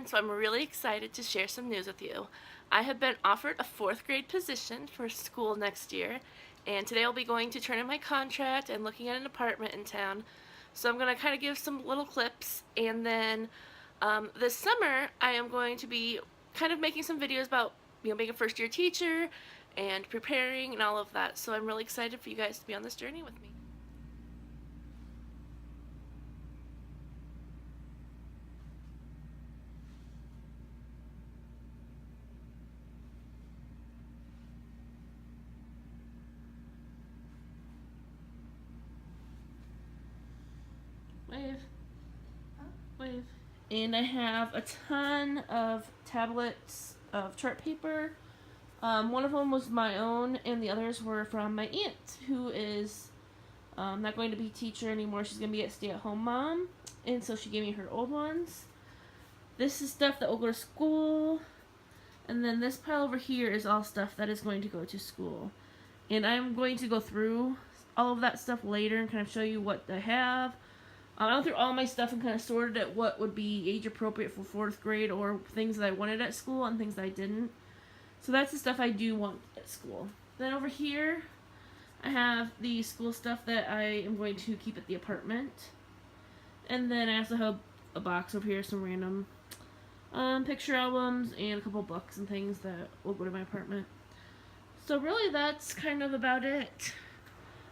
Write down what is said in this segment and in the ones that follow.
Jen, so I'm really excited to share some news with you. I have been offered a 4th grade position for school next year, and today I'll be going to turn in my contract and looking at an apartment in town. So I'm going to kind of give some little clips, and then this summer I am going to be kind of making some videos about being a first year teacher and preparing and all of that. So I'm really excited for you guys to be on this journey with me. Wave. Wave. And I have a ton of tablets of chart paper. One of them was my own, and the others were from my aunt, who is not going to be a teacher anymore. She's going to be a stay-at-home mom, and so she gave me her old ones. This is stuff that will go to school, and then this pile over here is all stuff that is going to go to school. And I'm going to go through all of that stuff later and kind of show you what I have. I went through all my stuff and kind of sorted at what would be age appropriate for 4th grade, or things that I wanted at school and things that I didn't. So that's the stuff I do want at school. Then over here, I have the school stuff that I am going to keep at the apartment. And then I also have a box over here, some random picture albums and a couple books and things that will go to my apartment. So really that's kind of about it.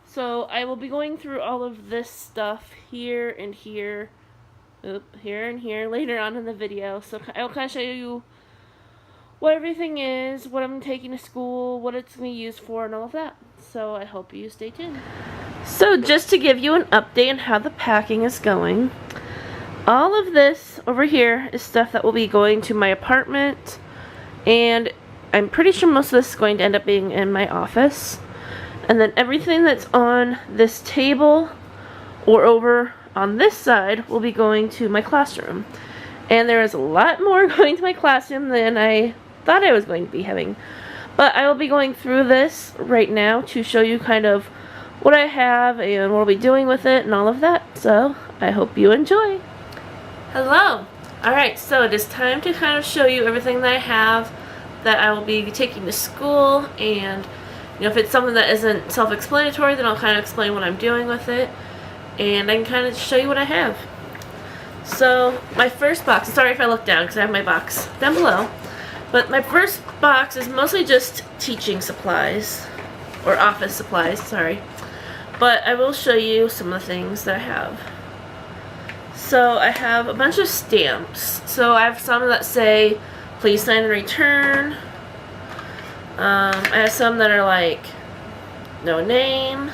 So I will be going through all of this stuff here and here, here and here later on in the video. So I'll kind of show you what everything is, what I'm taking to school, what it's going to be used for, and all of that. So I hope you stay tuned. So just to give you an update on how the packing is going, all of this over here is stuff that will be going to my apartment, and I'm pretty sure most of this is going to end up being in my office. And then everything that's on this table or over on this side will be going to my classroom. And there is a lot more going to my classroom than I thought I was going to be having. But I will be going through this right now to show you kind of what I have and what I'll be doing with it and all of that. So I hope you enjoy. Hello! Alright, so it is time to kind of show you everything that I have that I will be taking to school, and if it's something that isn't self-explanatory, then I'll kind of explain what I'm doing with it, and I can kind of show you what I have. So, my first box, sorry if I look down because I have my box down below, but my first box is mostly just teaching supplies, or office supplies, sorry, but I will show you some of the things that I have. So, I have a bunch of stamps. So, I have some that say, please sign and return. I have some that are like, no name,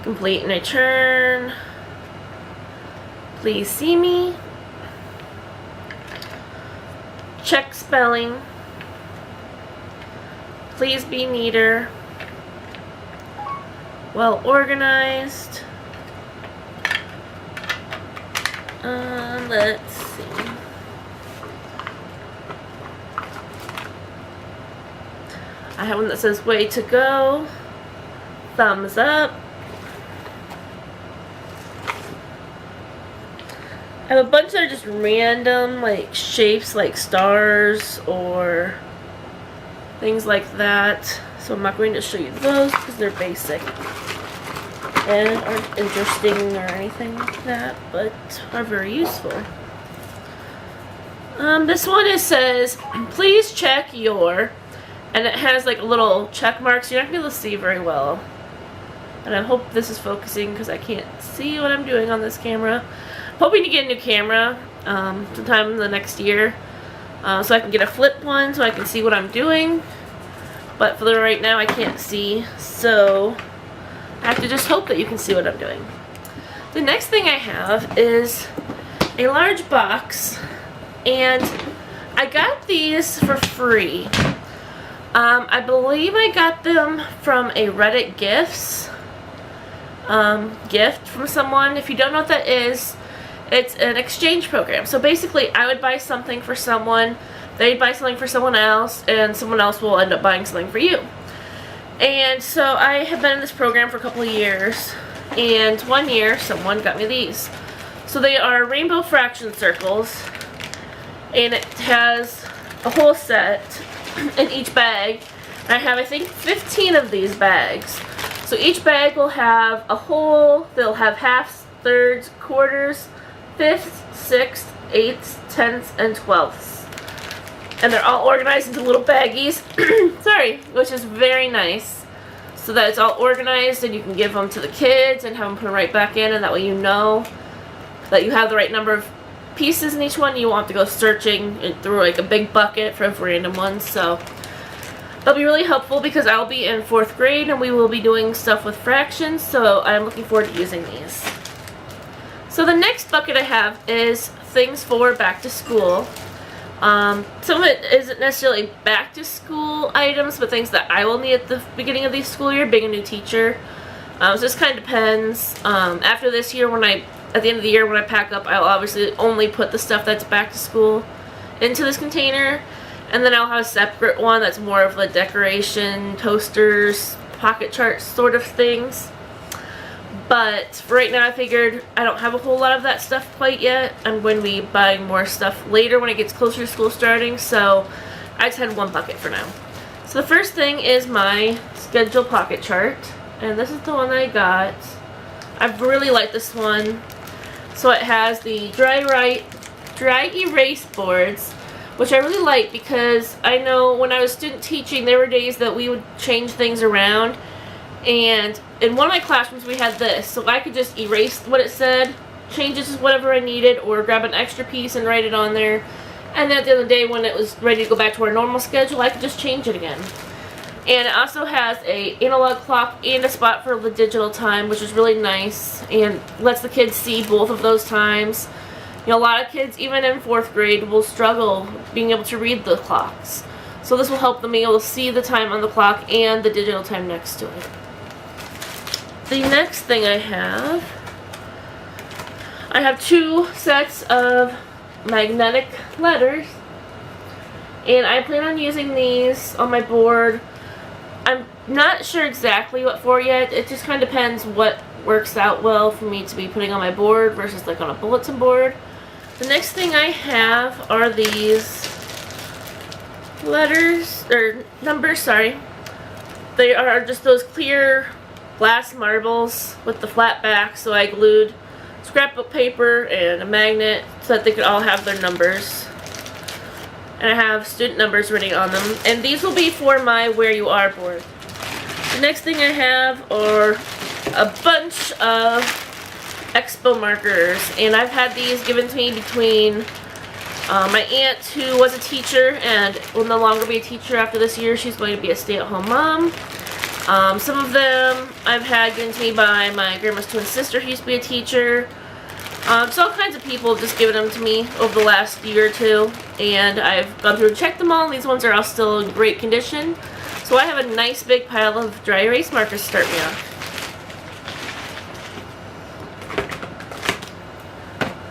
complete and return, please see me, check spelling, please be neater, well organized, let's see. I have one that says way to go, thumbs up. I have a bunch that are just random, like shapes like stars or things like that. So I'm not going to show you those because they're basic and aren't interesting or anything like that, but are very useful. This one says, please check your, and it has like a little check mark, so you're not going to be able to see very well. And I hope this is focusing because I can't see what I'm doing on this camera. I'm hoping to get a new camera sometime in the next year, so I can get a flip one so I can see what I'm doing. But for right now I can't see, so I have to just hope that you can see what I'm doing. The next thing I have is a large box, and I got these for free. I believe I got them from a Reddit gifts gift from someone. If you don't know what that is, it's an exchange program. So basically I would buy something for someone, they'd buy something for someone else, and someone else will end up buying something for you. And so I have been in this program for a couple of years, and one year someone got me these. So they are rainbow fraction circles, and it has a whole set in each bag. I have, I think, 15 of these bags. So each bag will have a whole, they'll have halves, thirds, quarters, fifths, sixths, eighths, tenths, and twelfths. And they're all organized into little baggies, sorry, which is very nice. So that it's all organized and you can give them to the kids and have them put them right back in, and that way you know that you have the right number of pieces in each one. You won't have to go searching through like a big bucket for random ones. So that'll be really helpful because I'll be in 4th grade and we will be doing stuff with fractions, so I'm looking forward to using these. So the next bucket I have is things for back to school. Some of it isn't necessarily back to school items, but things that I will need at the beginning of the school year, being a new teacher. So this kind of depends. After this year, at the end of the year when I pack up, I'll obviously only put the stuff that's back to school into this container. And then I'll have a separate one that's more of the decoration, toasters, pocket charts sort of things. But for right now, I figured I don't have a whole lot of that stuff quite yet. I'm going to be buying more stuff later when it gets closer to school starting, so I just had one bucket for now. So the first thing is my schedule pocket chart, and this is the one I got. I really like this one. So it has the dry erase boards, which I really like because I know when I was student teaching, there were days that we would change things around. And in one of my classrooms we had this, so I could just erase what it said, change it to whatever I needed, or grab an extra piece and write it on there. And then at the other day when it was ready to go back to our normal schedule, I could just change it again. And it also has an analog clock and a spot for the digital time, which is really nice and lets the kids see both of those times. You know, a lot of kids, even in 4th grade, will struggle being able to read the clocks. So this will help them be able to see the time on the clock and the digital time next to it. The next thing I have 2 sets of magnetic letters, and I plan on using these on my board. I'm not sure exactly what for yet. It just kind of depends what works out well for me to be putting on my board versus like on a bulletin board. The next thing I have are these letters, or numbers, sorry. They are just those clear glass marbles with the flat back, so I glued scrapbook paper and a magnet so that they could all have their numbers. And I have student numbers written on them. And these will be for my Where You Are board. The next thing I have are a bunch of expo markers. And I've had these given to me between my aunt, who was a teacher and will no longer be a teacher after this year. She's going to be a stay-at-home mom. Some of them I've had given to me by my grandma's twin sister, who used to be a teacher. So all kinds of people have just given them to me over the last year or two, and I've gone through and checked them all, and these ones are all still in great condition. So I have a nice big pile of dry erase markers to start me off.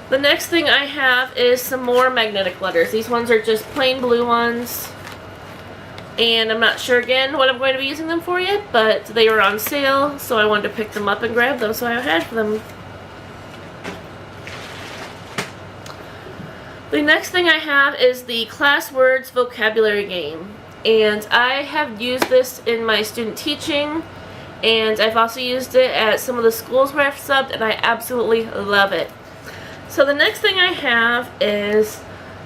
The next thing I have is some more magnetic letters. These ones are just plain blue ones. And I'm not sure again what I'm going to be using them for yet, but they were on sale, so I wanted to pick them up and grab them, so I had them. The next thing I have is the Class Words Vocabulary Game. And I have used this in my student teaching, and I've also used it at some of the schools where I've subbed, and I absolutely love it. So the next thing I have is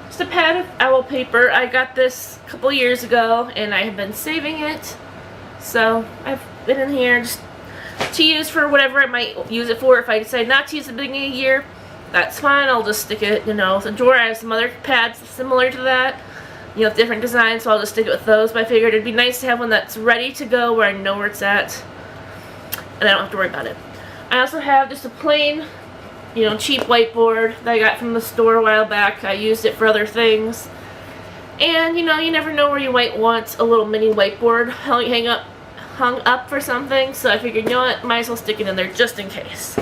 just a pad of owl paper. I got this a couple years ago, and I have been saving it. So I've been in here just to use for whatever I might use it for. If I decide not to use it at the beginning of the year, that's fine. I'll just stick it, in a drawer. I have some other pads similar to that, different designs, so I'll just stick it with those. But I figured it'd be nice to have one that's ready to go where I know where it's at, and I don't have to worry about it. I also have just a plain, cheap whiteboard that I got from the store a while back. I used it for other things. And, you never know where you might want a little mini whiteboard hung up for something. So I figured, might as well stick it in there just in case.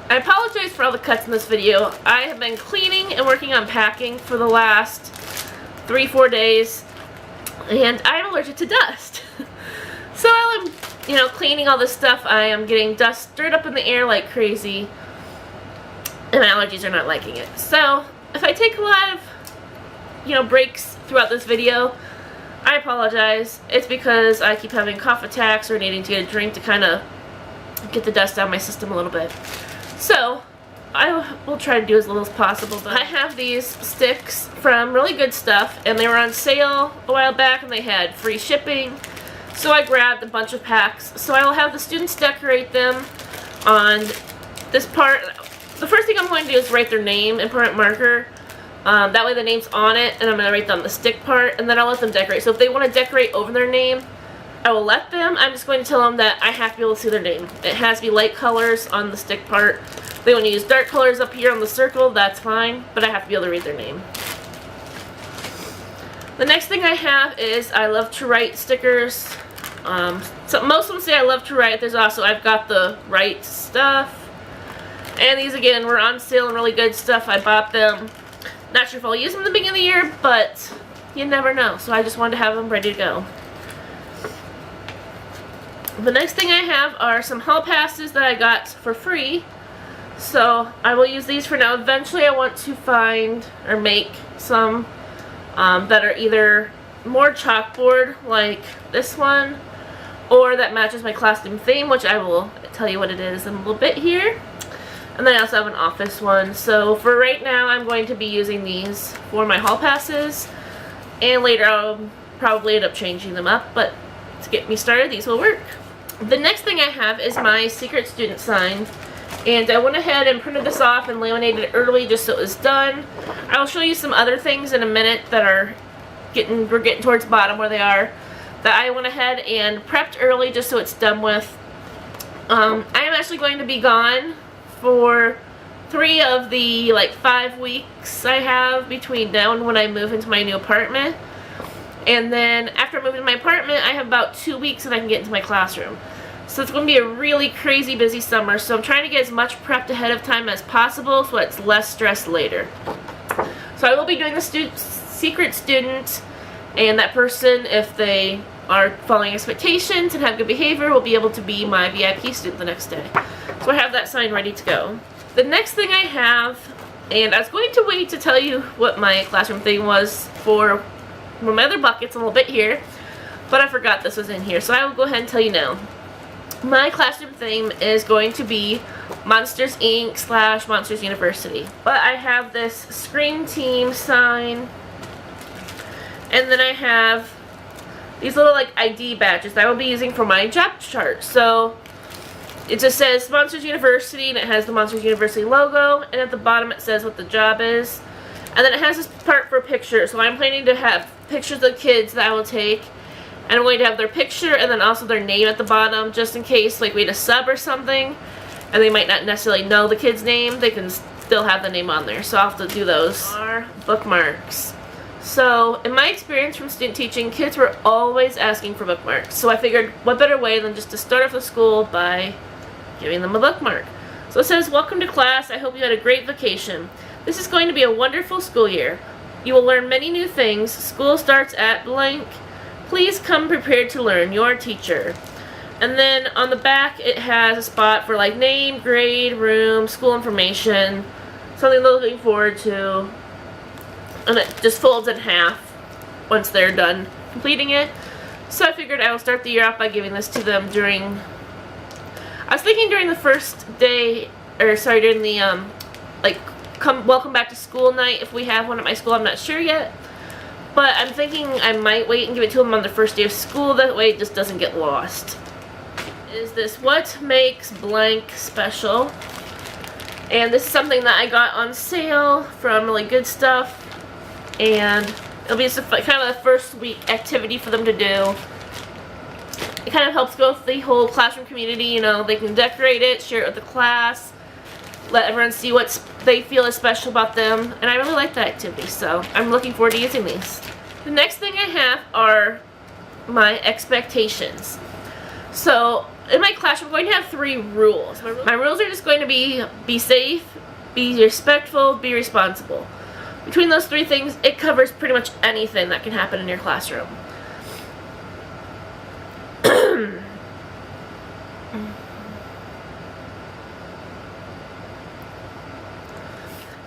I apologize for all the cuts in this video. I have been cleaning and working on packing for the last 3-4 days. And I'm allergic to dust. So while I'm, cleaning all this stuff, I am getting dust stirred up in the air like crazy. And my allergies are not liking it. So if I take a lot of breaks throughout this video, I apologize. It's because I keep having cough attacks or needing to get a drink to kind of get the dust out of my system a little bit. So, I will try to do as little as possible, but I have these sticks from Really Good Stuff, and they were on sale a while back, and they had free shipping, so I grabbed a bunch of packs. So I will have the students decorate them on this part. The first thing I'm going to do is write their name in permanent marker. That way the name's on it, and I'm going to write down the stick part, and then I'll let them decorate. So if they want to decorate over their name, I will let them. I'm just going to tell them that I have to be able to see their name. It has to be light colors on the stick part. If they want to use dark colors up here on the circle, that's fine, but I have to be able to read their name. The next thing I have is I love to write stickers. So most of them say I love to write. There's also I've got the right stuff. And these again were on sale and Really Good Stuff. I bought them. Not sure if I'll use them at the beginning of the year, but you never know. So I just wanted to have them ready to go. The next thing I have are some hall passes that I got for free. So I will use these for now. Eventually I want to find or make some that are either more chalkboard like this one, or that matches my classroom theme, which I will tell you what it is in a little bit here. And then I also have an office one. So for right now I'm going to be using these for my hall passes, and later I'll probably end up changing them up, but to get me started these will work. The next thing I have is my secret student sign, and I went ahead and printed this off and laminated it early just so it was done. I will show you some other things in a minute that are we're getting towards the bottom where they are, that I went ahead and prepped early just so it's done with. I am actually going to be gone for 3 of the 5 weeks I have between now and when I move into my new apartment. And then after I move into my apartment, I have about 2 weeks and I can get into my classroom. So it's going to be a really crazy busy summer. So I'm trying to get as much prepped ahead of time as possible so it's less stress later. So I will be doing the secret student, and that person, if they are following expectations and have good behavior, will be able to be my VIP student the next day. So I have that sign ready to go. The next thing I have, and I was going to wait to tell you what my classroom thing was for one of my other buckets a little bit here, but I forgot this was in here, so I will go ahead and tell you now. My classroom theme is going to be Monsters Inc. / Monsters University. But I have this Scream Team sign, and then I have these little ID badges that I will be using for my job chart. So it just says Monsters University, and it has the Monsters University logo, and at the bottom it says what the job is. And then it has this part for pictures, so I'm planning to have pictures of kids that I will take, and I'm going to have their picture and then also their name at the bottom, just in case we had a sub or something and they might not necessarily know the kid's name, they can still have the name on there. So I'll have to do those. Are bookmarks. So in my experience from student teaching, kids were always asking for bookmarks, so I figured what better way than just to start off the school by giving them a bookmark. So it says, "Welcome to class. I hope you had a great vacation. This is going to be a wonderful school year. You will learn many new things. School starts at blank. Please come prepared to learn. Your teacher." And then on the back it has a spot for name, grade, room, school information, something they're looking forward to. And it just folds in half once they're done completing it. So I figured I will start the year off by giving this to them during, I was thinking during the first day, or sorry, during the welcome back to school night if we have one at my school. I'm not sure yet, but I'm thinking I might wait and give it to them on the first day of school, that way it just doesn't get lost. Is this what makes blank special? And this is something that I got on sale from Really Good Stuff, and it'll be just kind of a first week activity for them to do. It kind of helps go with the whole classroom community, they can decorate it, share it with the class, let everyone see what they feel is special about them, and I really like that activity, so I'm looking forward to using these. The next thing I have are my expectations. So in my class we're going to have 3 rules. My rules are just going to be safe, be respectful, be responsible. Between those 3 things, it covers pretty much anything that can happen in your classroom.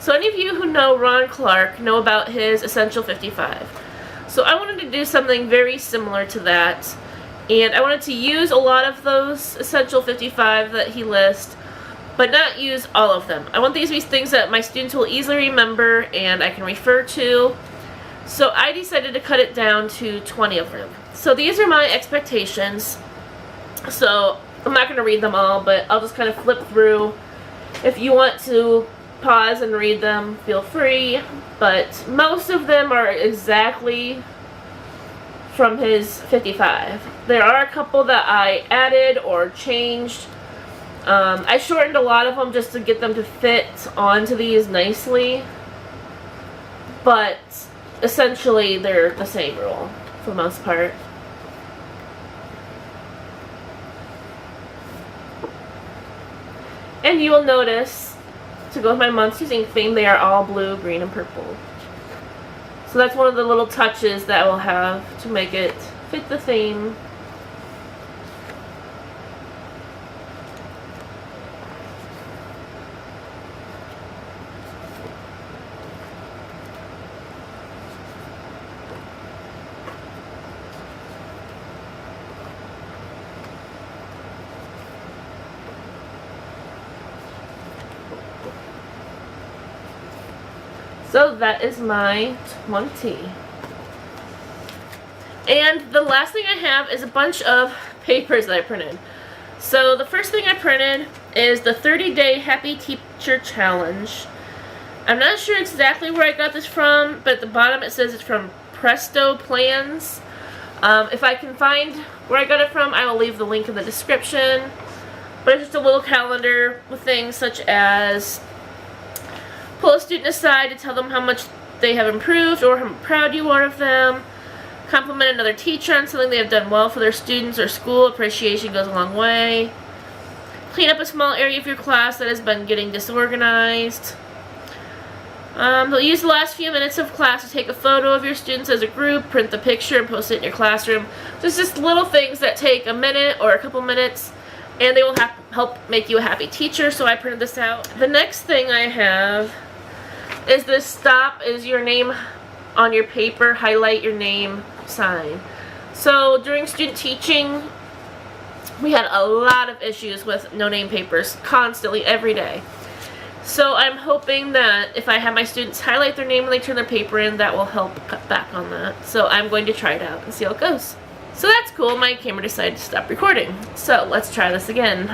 So any of you who know Ron Clark know about his Essential 55. So I wanted to do something very similar to that. And I wanted to use a lot of those Essential 55 that he lists, but not use all of them. I want these to be things that my students will easily remember and I can refer to. So I decided to cut it down to 20 of them. So these are my expectations. So I'm not going to read them all, but I'll just kind of flip through. If you want to pause and read them, feel free. But most of them are exactly from his 55. There are a couple that I added or changed. I shortened a lot of them just to get them to fit onto these nicely. But essentially they're the same rule for the most part. And you will notice, to go with my months using theme, they are all blue, green, and purple. So that's one of the little touches that I will have to make it fit the theme. So that is my 20. And the last thing I have is a bunch of papers that I printed. So the first thing I printed is the 30-day Happy Teacher Challenge. I'm not sure exactly where I got this from, but at the bottom it says it's from Presto Plans. If I can find where I got it from, I will leave the link in the description. But it's just a little calendar with things such as pull a student aside to tell them how much they have improved or how proud you are of them. Compliment another teacher on something they have done well for their students or school. Appreciation goes a long way. Clean up a small area of your class that has been getting disorganized. They'll use the last few minutes of class to take a photo of your students as a group, print the picture, and post it in your classroom. There's just little things that take a minute or a couple minutes, and they will help make you a happy teacher, so I printed this out. The next thing I have is this stop is your name on your paper, highlight your name sign. So during student teaching, we had a lot of issues with no name papers constantly every day. So I'm hoping that if I have my students highlight their name when they turn their paper in, that will help cut back on that. So I'm going to try it out and see how it goes. So that's cool. My camera decided to stop recording. So let's try this again.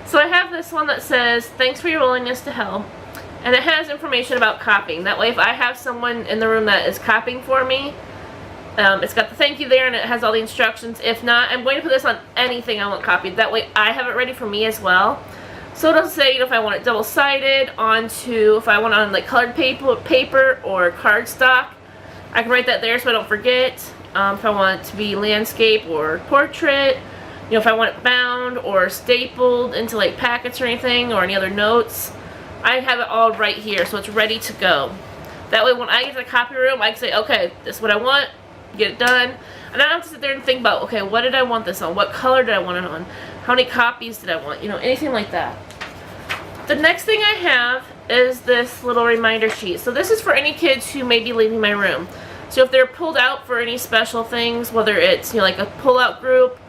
So I have this one that says, thanks for your willingness to help. And it has information about copying. That way if I have someone in the room that is copying for me, it's got the thank you there and it has all the instructions. If not, I'm going to put this on anything I want copied. That way I have it ready for me as well. So it'll say, you know, if I want it double-sided onto, if I want it on like colored paper or cardstock, I can write that there so I don't forget. If I want it to be landscape or portrait, you know, if I want it bound or stapled into like packets or anything or any other notes, I have it all right here, so it's ready to go. That way when I get to the copy room, I can say, okay, this is what I want, get it done. And I don't have to sit there and think about, okay, what did I want this on? What color did I want it on? How many copies did I want? You know, anything like that. The next thing I have is this little reminder sheet. So this is for any kids who may be leaving my room. So if they're pulled out for any special things, whether it's, you know, like a pull-out group,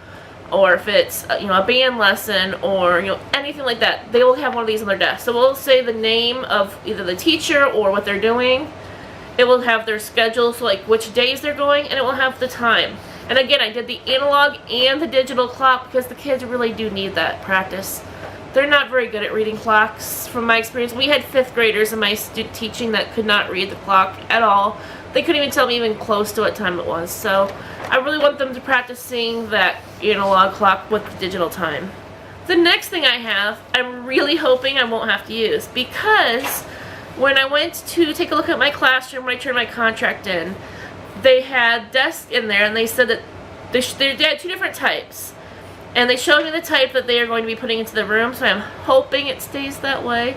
or if it's, you know, a band lesson, or, you know, anything like that, they will have one of these on their desk. So we'll say the name of either the teacher or what they're doing. It will have their schedule, so like which days they're going, and it will have the time. And again, I did the analog and the digital clock because the kids really do need that practice. They're not very good at reading clocks from my experience. We had 5th graders in my student teaching that could not read the clock at all. They couldn't even tell me even close to what time it was. So I really want them to practice seeing that analog clock with the digital time. The next thing I have, I'm really hoping I won't have to use, because when I went to take a look at my classroom when I turned my contract in, they had desks in there and they said that they had 2 different types. And they showed me the type that they are going to be putting into the room, so I'm hoping it stays that way.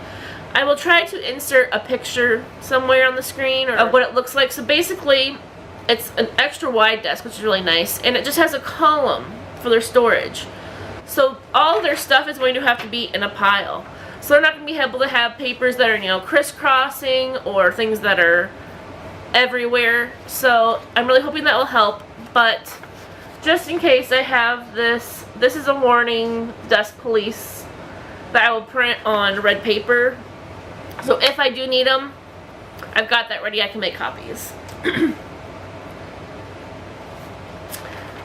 I will try to insert a picture somewhere on the screen of what it looks like. So basically, it's an extra wide desk, which is really nice, and it just has a column for their storage. So all their stuff is going to have to be in a pile. So they're not going to be able to have papers that are, you know, crisscrossing or things that are everywhere. So I'm really hoping that will help. But just in case, I have this. This is a warning desk police that I will print on red paper. So if I do need them, I've got that ready. I can make copies.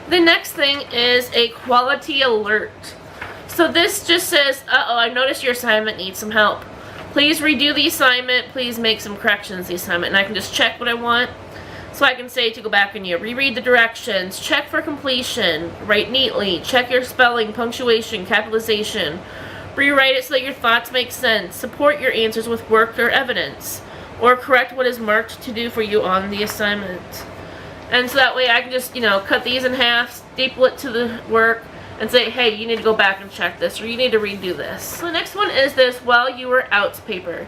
The next thing is a quality alert. So this just says, uh-oh, I noticed your assignment needs some help. Please redo the assignment. Please make some corrections to the assignment. And I can just check what I want. So I can say to go back and, you know, reread the directions, check for completion, write neatly, check your spelling, punctuation, capitalization, rewrite it so that your thoughts make sense, support your answers with work or evidence, or correct what is marked to do for you on the assignment. And so that way I can just, you know, cut these in half, staple it to the work, and say, hey, you need to go back and check this, or you need to redo this. So the next one is this while you were out paper.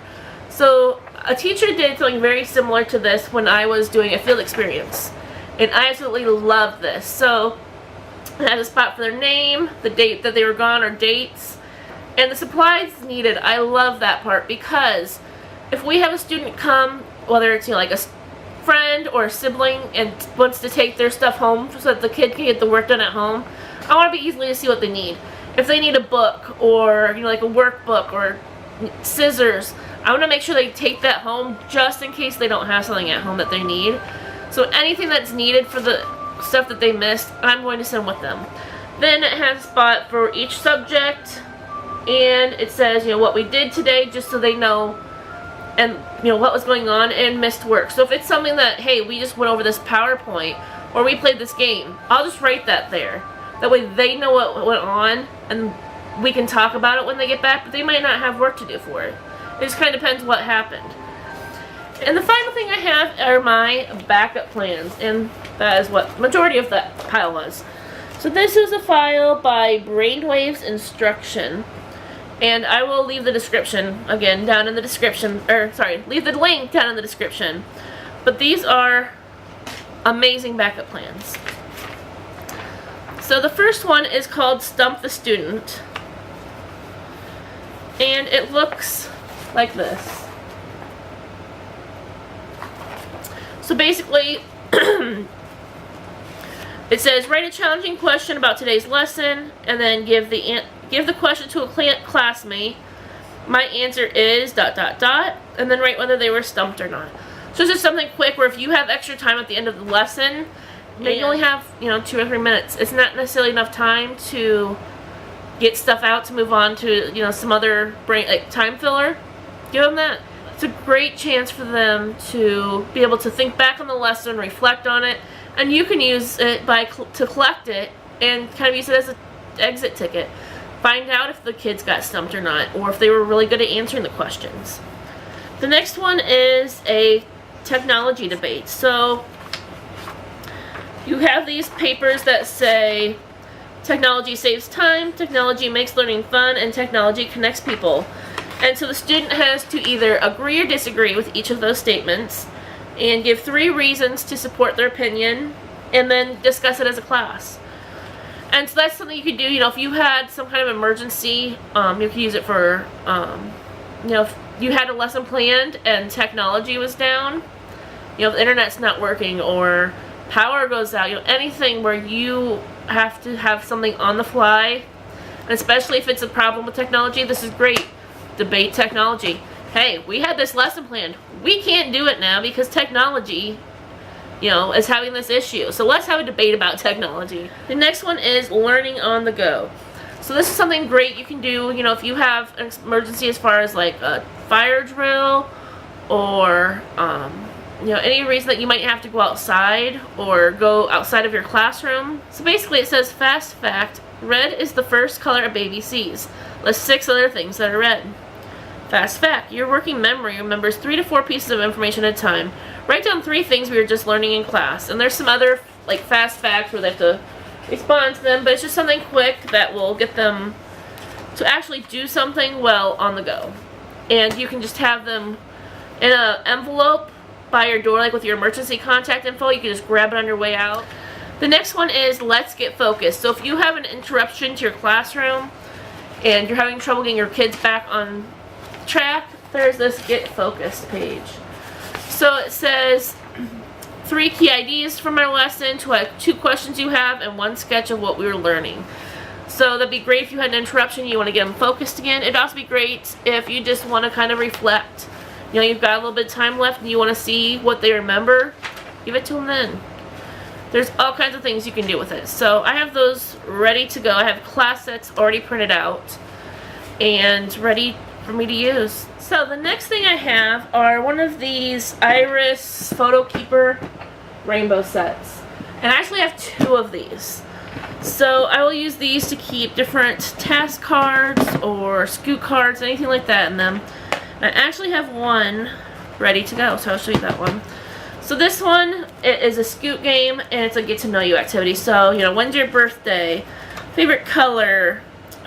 So a teacher did something very similar to this when I was doing a field experience. And I absolutely loved this. So it had a spot for their name, the date that they were gone, or dates, and the supplies needed. I love that part, because if we have a student come, whether it's, you know, like a friend or a sibling, and wants to take their stuff home so that the kid can get the work done at home, I want to be easily to see what they need. If they need a book, or, you know, like a workbook, or scissors, I want to make sure they take that home just in case they don't have something at home that they need. So anything that's needed for the stuff that they missed, I'm going to send with them. Then it has a spot for each subject, and it says, you know, what we did today, just so they know, and, you know, what was going on, and missed work. So if it's something that, hey, we just went over this PowerPoint, or we played this game, I'll just write that there. That way they know what went on, and we can talk about it when they get back, but they might not have work to do for it. It just kind of depends what happened. And the final thing I have are my backup plans, and that is what the majority of that pile was. So this is a file by Brainwaves Instruction, and I will leave the description, again, down in the description, or sorry, leave the link down in the description. But these are amazing backup plans. So the first one is called Stump the Student, and it looks like this. So basically, it says write a challenging question about today's lesson, and then give the question to a classmate. My answer is ... and then write whether they were stumped or not. So it's just something quick where if you have extra time at the end of the lesson, maybe you only have, you know, 2 or 3 minutes. It's not necessarily enough time to get stuff out to move on to, you know, some other time filler. Give them that. It's a great chance for them to be able to think back on the lesson, reflect on it, and you can use it to collect it and kind of use it as an exit ticket. Find out if the kids got stumped or not, or if they were really good at answering the questions. The next one is a technology debate. So you have these papers that say technology saves time, technology makes learning fun, and technology connects people. And so the student has to either agree or disagree with each of those statements and give 3 reasons to support their opinion, and then discuss it as a class. And so that's something you could do, you know, if you had some kind of emergency, you could use it for, you know, if you had a lesson planned and technology was down, you know, the internet's not working, or power goes out, you know, anything where you have to have something on the fly, and especially if it's a problem with technology, this is great. Debate technology. Hey, we had this lesson planned. We can't do it now because technology, you know, is having this issue. So let's have a debate about technology. The next one is learning on the go. So this is something great you can do, you know, if you have an emergency as far as like a fire drill, or you know, any reason that you might have to go outside or go outside of your classroom. So basically it says, fast fact, red is the first color a baby sees. List 6 other things that are red. Fast fact, your working memory remembers 3 to 4 pieces of information at a time. Write down 3 things we were just learning in class. And there's some other like fast facts where they have to respond to them, but it's just something quick that will get them to actually do something well on the go. And you can just have them in an envelope by your door, like with your emergency contact info. You can just grab it on your way out. The next one is let's get focused. So if you have an interruption to your classroom and you're having trouble getting your kids back on track, there's this Get Focused page. So it says 3 key ideas for my lesson, 2 questions you have, and 1 sketch of what we were learning. So that'd be great if you had an interruption, you want to get them focused again. It'd also be great if you just want to kind of reflect. You know, you've got a little bit of time left and you want to see what they remember, give it to them then. There's all kinds of things you can do with it. So I have those ready to go. I have class sets already printed out and ready for me to use. So the next thing I have are one of these Iris Photo Keeper rainbow sets. And I actually have 2 of these. So I will use these to keep different task cards or scoot cards, anything like that in them. I actually have one ready to go, so I'll show you that one. So this one, it is a scoot game, and it's a get to know you activity. So, you know, when's your birthday? Favorite color?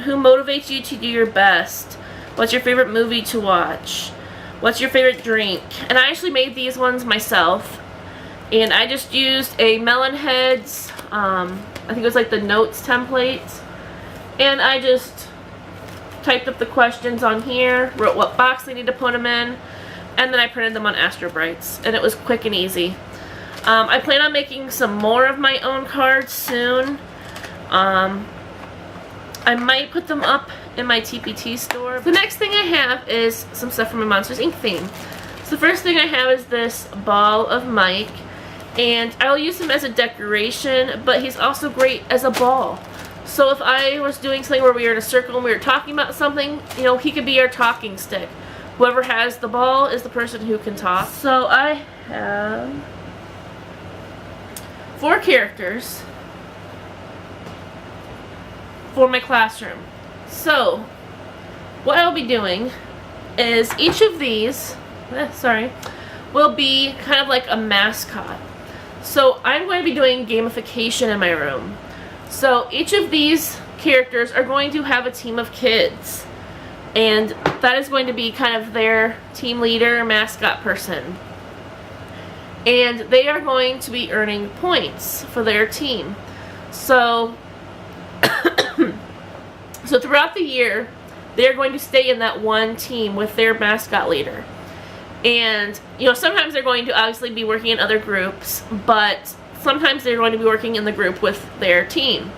Who motivates you to do your best? What's your favorite movie to watch? What's your favorite drink? And I actually made these ones myself. And I just used a Melon Heads, I think it was like the notes template. And I just typed up the questions on here, wrote what box they need to put them in, and then I printed them on Astro Brights. And it was quick and easy. I plan on making some more of my own cards soon. I might put them up in my TPT store. The next thing I have is some stuff from my Monsters Inc. theme. So the first thing I have is this ball of Mike, and I will use him as a decoration, but he's also great as a ball. So if I was doing something where we were in a circle and we were talking about something, you know, he could be our talking stick. Whoever has the ball is the person who can talk. So I have 4 characters for my classroom. So what I'll be doing is each of these, will be kind of like a mascot. So I'm going to be doing gamification in my room. So each of these characters are going to have a team of kids, and that is going to be kind of their team leader, mascot person. And they are going to be earning points for their team. So so throughout the year, they're going to stay in that one team with their mascot leader. And, you know, sometimes they're going to obviously be working in other groups, but sometimes they're going to be working in the group with their team.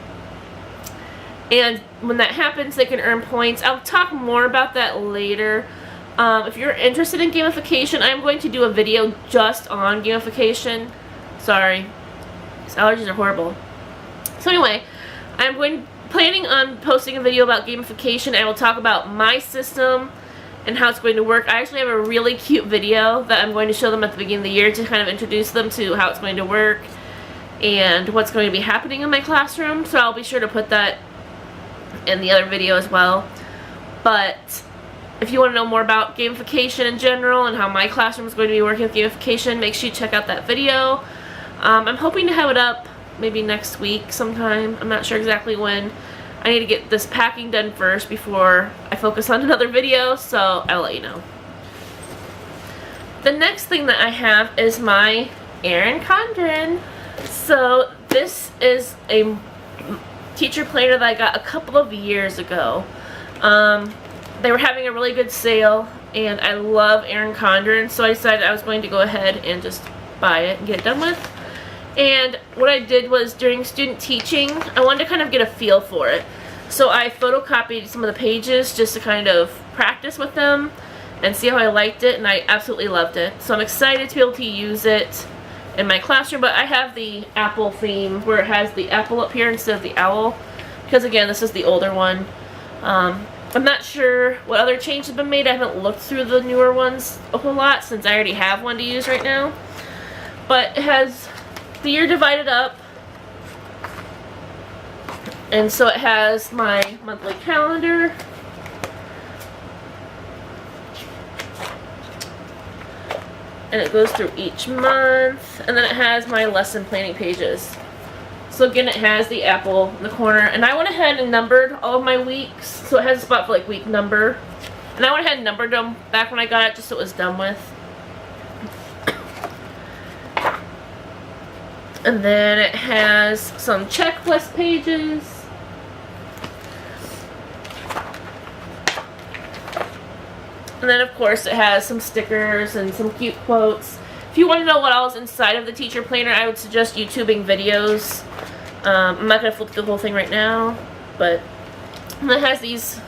And when that happens, they can earn points. I'll talk more about that later. If you're interested in gamification, I'm going to do a video just on gamification. Sorry, these allergies are horrible. So anyway, I'm planning on posting a video about gamification. I will talk about my system and how it's going to work. I actually have a really cute video that I'm going to show them at the beginning of the year to kind of introduce them to how it's going to work and what's going to be happening in my classroom. So I'll be sure to put that in the other video as well. But if you want to know more about gamification in general and how my classroom is going to be working with gamification, make sure you check out that video. I'm hoping to have it up maybe next week sometime. I'm not sure exactly when. I need to get this packing done first before I focus on another video, so I'll let you know. The next thing that I have is my Erin Condren. So this is a teacher planner that I got a couple of years ago. They were having a really good sale, and I love Erin Condren, so I decided I was going to go ahead and just buy it and get it done with. And what I did was, during student teaching, I wanted to kind of get a feel for it. So I photocopied some of the pages just to kind of practice with them and see how I liked it, and I absolutely loved it. So I'm excited to be able to use it in my classroom, but I have the apple theme where it has the apple up here instead of the owl, because again, this is the older one. I'm not sure what other changes have been made. I haven't looked through the newer ones a whole lot since I already have one to use right now. But it has the year divided up, and so it has my monthly calendar, and it goes through each month, and then it has my lesson planning pages. So again, it has the apple in the corner, and I went ahead and numbered all of my weeks, so it has a spot for like week number, and I went ahead and numbered them back when I got it just so it was done with. And then it has some checklist pages. And then of course it has some stickers and some cute quotes. If you want to know what else is inside of the teacher planner, I would suggest YouTubing videos. I'm not going to flip the whole thing right now, but and then it has these,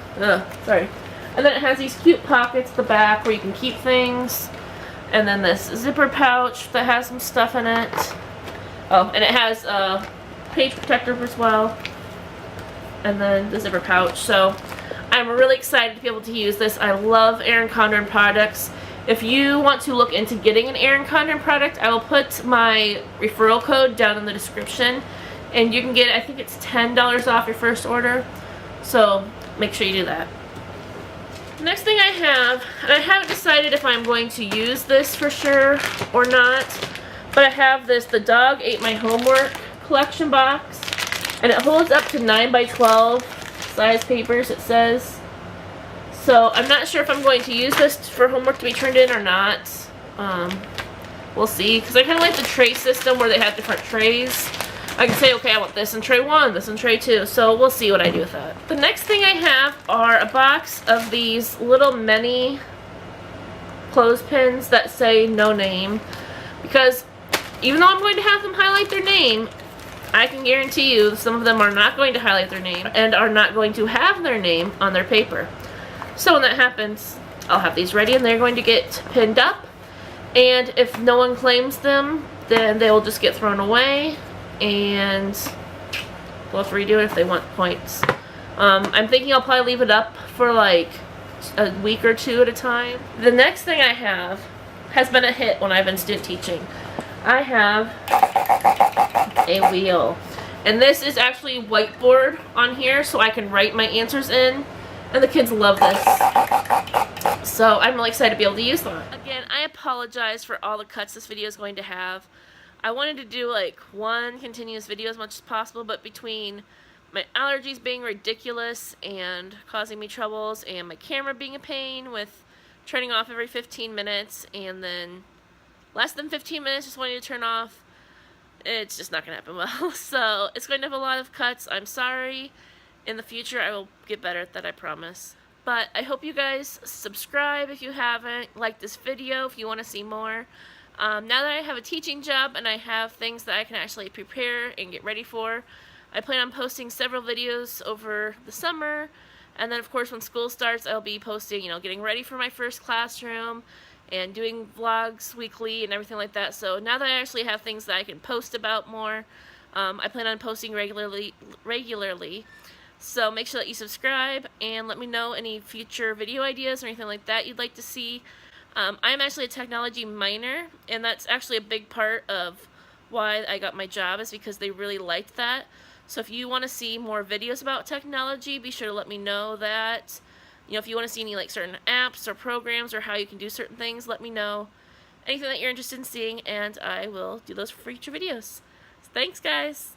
sorry. And then it has these cute pockets at the back where you can keep things. And then this zipper pouch that has some stuff in it. Oh, and it has a page protector as well. And then the zipper pouch. So I'm really excited to be able to use this. I love Erin Condren products. If you want to look into getting an Erin Condren product, I will put my referral code down in the description. And you can get, I think it's $10 off your first order. So make sure you do that. Next thing I have, and I haven't decided if I'm going to use this for sure or not, but I have this The Dog Ate My Homework collection box, and it holds up to 9 by 12 size papers, it says. So I'm not sure if I'm going to use this for homework to be turned in or not. We'll see, because I kind of like the tray system where they have different trays. I can say, okay, I want this in tray 1, this in tray 2, so we'll see what I do with that. The next thing I have are a box of these little mini clothespins that say no name, because even though I'm going to have them highlight their name, I can guarantee you some of them are not going to highlight their name and are not going to have their name on their paper. So when that happens, I'll have these ready and they're going to get pinned up, and if no one claims them, then they will just get thrown away. And we'll have to redo it if they want points. I'm thinking I'll probably leave it up for like a week or two at a time. The next thing I have has been a hit when I've been student teaching. I have a wheel. And this is actually whiteboard on here so I can write my answers in. And the kids love this. So I'm really excited to be able to use them. Again, I apologize for all the cuts this video is going to have. I wanted to do like one continuous video as much as possible, but between my allergies being ridiculous and causing me troubles, and my camera being a pain with turning off every 15 minutes, and then less than 15 minutes just wanting to turn off, it's just not going to happen well. So it's going to have a lot of cuts. I'm sorry. In the future I will get better at that, I promise. But I hope you guys subscribe if you haven't, like this video if you want to see more. Now that I have a teaching job and I have things that I can actually prepare and get ready for, I plan on posting several videos over the summer, and then of course when school starts I'll be posting, getting ready for my first classroom and doing vlogs weekly and everything like that. So now that I actually have things that I can post about more, I plan on posting regularly. So make sure that you subscribe and let me know any future video ideas or anything like that you'd like to see. I'm actually a technology minor, and that's actually a big part of why I got my job, is because they really liked that. So if you want to see more videos about technology, be sure to let me know that. If you want to see any like certain apps or programs or how you can do certain things, let me know. Anything that you're interested in seeing, and I will do those for future videos. So thanks, guys!